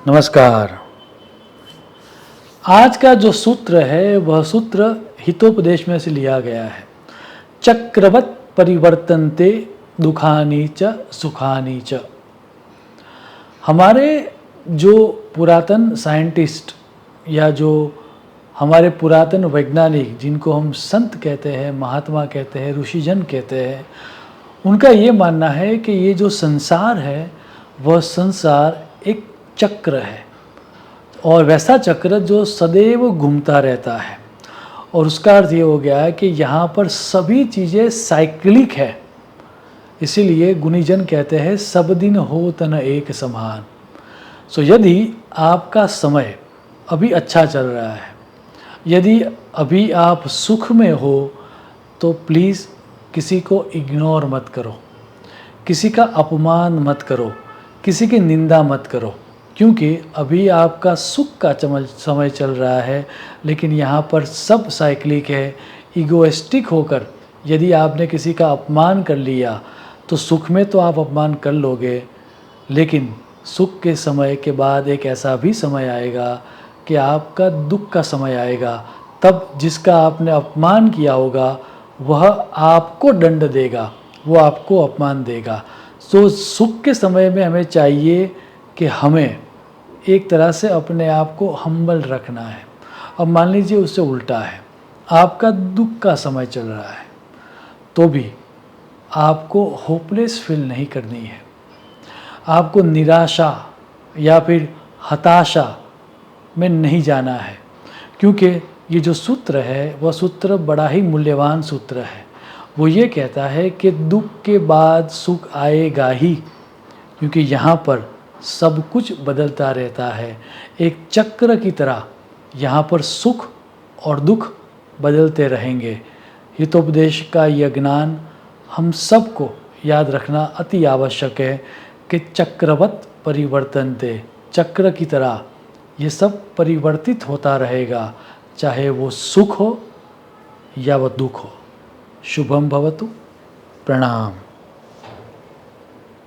नमस्कार। आज का जो सूत्र है वह सूत्र हितोपदेश में से लिया गया है। चक्रवत् परिवर्तन्ते दुखानि च सुखानि च। हमारे जो पुरातन साइंटिस्ट या जो हमारे पुरातन वैज्ञानिक जिनको हम संत कहते हैं, महात्मा कहते हैं, ऋषिजन कहते हैं, उनका ये मानना है कि ये जो संसार है वह संसार एक चक्र है और वैसा चक्र जो सदैव घूमता रहता है। और उसका अर्थ ये हो गया है कि यहाँ पर सभी चीज़ें साइक्लिक है। इसीलिए गुणीजन कहते हैं सब दिन हो तन एक समान। सो यदि आपका समय अभी अच्छा चल रहा है, यदि अभी आप सुख में हो, तो प्लीज़ किसी को इग्नोर मत करो, किसी का अपमान मत करो, किसी की निंदा मत करो, क्योंकि अभी आपका सुख का समय चल रहा है। लेकिन यहाँ पर सब साइक्लिक है। ईगोइस्टिक होकर यदि आपने किसी का अपमान कर लिया तो सुख में तो आप अपमान कर लोगे, लेकिन सुख के समय के बाद एक ऐसा भी समय आएगा कि आपका दुख का समय आएगा। तब जिसका आपने अपमान किया होगा वह आपको दंड देगा, वो आपको अपमान देगा। सो सुख के समय में हमें चाहिए कि हमें एक तरह से अपने आप को हम्बल रखना है। अब मान लीजिए उससे उल्टा है, आपका दुख का समय चल रहा है, तो भी आपको होपलेस फील नहीं करनी है। आपको निराशा या फिर हताशा में नहीं जाना है, क्योंकि ये जो सूत्र है वह सूत्र बड़ा ही मूल्यवान सूत्र है। वो ये कहता है कि दुख के बाद सुख आएगा ही, क्योंकि यहाँ पर सब कुछ बदलता रहता है। एक चक्र की तरह यहाँ पर सुख और दुख बदलते रहेंगे। हितोपदेश का यह ज्ञान हम सबको याद रखना अति आवश्यक है कि चक्रवत् परिवर्तन्ते, चक्र की तरह ये सब परिवर्तित होता रहेगा, चाहे वो सुख हो या वह दुख हो। शुभम भवतु। प्रणाम।